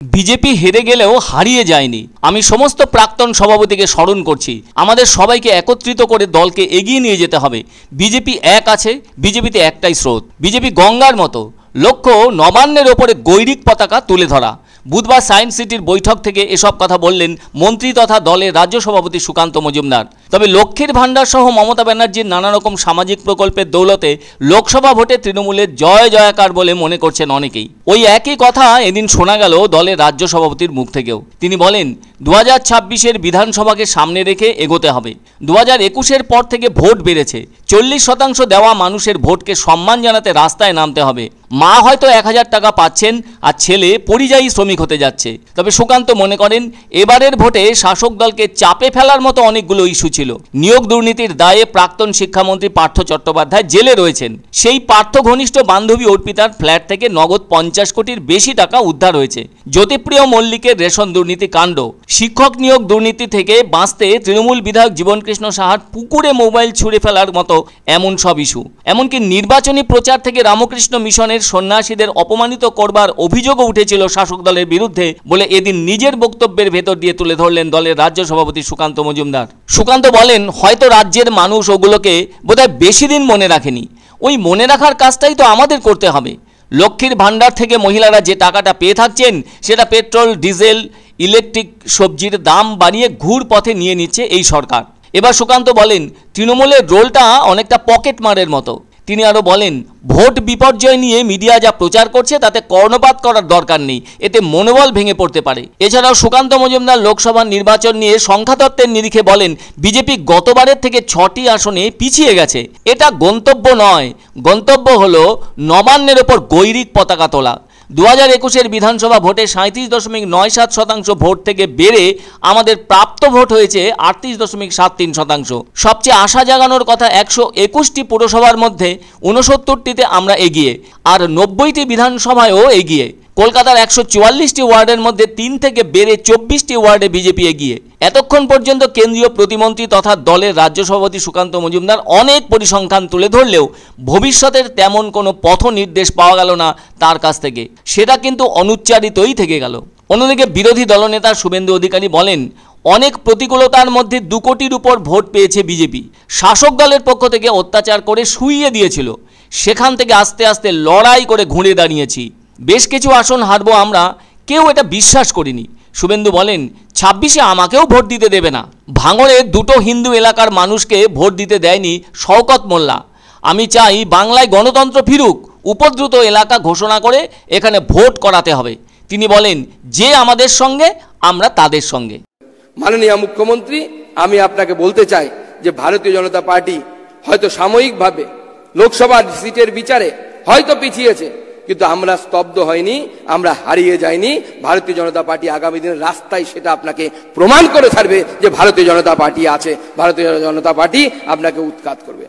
BJP হেরে গেলেও হারিয়ে যায়নি। আমি সমস্ত প্রাক্তন সভাপতিকে স্মরণ করছি, আমাদের সবাইকে একত্রিত করে দলকে এগিয়ে নিয়ে যেতে হবে। বিজেপি এক আছে, বিজেপিতে একটাই স্রোত, বিজেপি গঙ্গার মতো। লক্ষ্য নবান্নের ওপরে গৈরিক পতাকা তুলে ধরা। বুধবার সায়েন্স সিটির বৈঠক থেকে এসব কথা বললেন মন্ত্রী তথা দলের রাজ্য সভাপতি সুকান্ত মজুমদার। তবে লক্ষ্মীর ভাণ্ডার সহ মমতা ব্যানার্জির নানা রকম সামাজিক প্রকল্পের দৌলতে লোকসভা ভোটে তৃণমূলের জয় জয়াকার বলে মনে করছেন অনেকেই। ওই একই কথা এদিন শোনা গেল দলের রাজ্য সভাপতির মুখ থেকেও। তিনি বলেন 2026-এর বিধানসভাকে সামনে রেখে এগোতে হবে। 2021-এর পর থেকে ভোট বেড়েছে, 40% দেওয়া মানুষের ভোটকে সম্মান জানাতে রাস্তায় নামতে হবে। মা হয়তো 1000 টাকা পাচ্ছেন আর ছেলে পরিযায়ী শ্রমিক হতে যাচ্ছে। তবে সুকান্ত মনে করেন এবারের ভোটে শাসক দলকে চাপে ফেলার মতো অনেকগুলো ইস্যু ছিল। নিয়োগ দুর্নীতির দায়ে প্রাক্তন শিক্ষামন্ত্রী পার্থ চট্টোপাধ্যায় জেলে রয়েছেন। সেই পার্থ ঘনিষ্ঠ বান্ধবী অর্পিতার ফ্ল্যাট থেকে নগদ 50 কোটির বেশি টাকা উদ্ধার হয়েছে। জ্যোতিপ্রিয় মল্লিকের রেশন দুর্নীতি কাণ্ড, শিক্ষক নিয়োগ দুর্নীতি থেকে বাঁচতে তৃণমূল বিধায়ক জীবনকৃষ্ণ সাহার পুকুরে মোবাইল ছুঁড়ে ফেলার মতো এমন সব ইস্যু। এমনকি নির্বাচনী প্রচার থেকে রামকৃষ্ণ মিশনের সন্ন্যাসীদের অপমানিত করবার অভিযোগও উঠেছিল শাসক দলের বিরুদ্ধে বলে এদিন নিজের বক্তব্যের ভেতর দিয়ে তুলে ধরলেন দলের রাজ্য সভাপতি সুকান্ত মজুমদার। সুকান্ত বলেন হয়তো রাজ্যের মানুষ ওগুলোকে বোধহয় বেশি দিন মনে রাখেনি, ওই মনে রাখার কাজটাই তো আমাদের করতে হবে। লক্ষ্মীর ভাণ্ডার থেকে মহিলারা যে টাকাটা পেয়ে থাকছেন সেটা পেট্রোল, ডিজেল, ইলেকট্রিক, সবজির দাম বাড়িয়ে ঘুর পথে নিয়ে নিচ্ছে এই সরকার। এবার সুকান্ত বলেন তৃণমূলের রোলটা অনেকটা পকেট মারের মতো। তিনি আরও বলেন ভোট বিপর্যয় নিয়ে মিডিয়া যা প্রচার করছে তাতে কর্ণপাত করার দরকার নেই, এতে মনোবল ভেঙে পড়তে পারে। এছাড়াও সুকান্ত মজুমদার লোকসভা নির্বাচন নিয়ে সংখ্যাতত্ত্বের নিরিখে বলেন বিজেপি গতবারের থেকে 6টি আসনে পিছিয়ে গেছে। এটা গন্তব্য নয়, গন্তব্য হলো নবান্নের ওপর গৈরিক পতাকা তোলা। 2021-এর বিধানসভা ভোটে 37.97% ভোট থেকে বেড়ে আমাদের প্রাপ্ত ভোট হয়েছে 38.73%। সবচেয়ে আশা জাগানোর কথা 121টি পুরসভার মধ্যে 69টিতে আমরা এগিয়ে, আর 90টি বিধানসভায়ও এগিয়ে। কলকাতার 144টি ওয়ার্ডের মধ্যে 3 থেকে বেড়ে 24টি ওয়ার্ডে বিজেপি এগিয়ে। এতক্ষণ পর্যন্ত কেন্দ্রীয় প্রতিমন্ত্রী তথা দলের রাজ্য সভাপতি সুকান্ত মজুমদার অনেক পরিসংখ্যান তুলে ধরলেও ভবিষ্যতের তেমন কোনো পথ নির্দেশ পাওয়া গেল না তার কাছ থেকে, সেটা কিন্তু অনুচ্চারিতই থেকে গেল। অন্যদিকে বিরোধী দলনেতা শুভেন্দু অধিকারী বলেন অনেক প্রতিকূলতার মধ্যে 2 কোটির উপর ভোট পেয়েছে বিজেপি। শাসক দলের পক্ষ থেকে অত্যাচার করে শুইয়ে দিয়েছিল, সেখান থেকে আস্তে আস্তে লড়াই করে ঘুরে দাঁড়িয়েছি। বেশ কিছু আসন হারবো আমরা, কেউ এটা বিশ্বাস করিনি। শুভেন্দু বলেন 26-এ আমাকেও ভোট দিতে দেবে না। ভাঙড়ে 2টো হিন্দু এলাকার মানুষকে ভোট দিতে দেয়নি শওকত মোল্লা। আমি চাই বাংলায় গণতন্ত্র ফিরুক, উপদ্রুত এলাকা ঘোষণা করে এখানে ভোট করাতে হবে। তিনি বলেন যে আমাদের সঙ্গে আমরা তাদের সঙ্গে। মাননীয় মুখ্যমন্ত্রী, আমি আপনাকে বলতে চাই যে ভারতীয় জনতা পার্টি হয়তো সাময়িকভাবে লোকসভা সিটের বিচারে হয়তো পিছিয়েছে, কিন্তু আমরা স্তব্ধ হয়নি, আমরা হারিয়ে যাইনি। ভারতীয় জনতা পার্টি আগামী দিনের রাস্তায় সেটা আপনাকে প্রমাণ করে ছাড়বে যে ভারতীয় জনতা পার্টি আছে, ভারতীয় জনতা পার্টি আপনাকে উৎখাত করবে।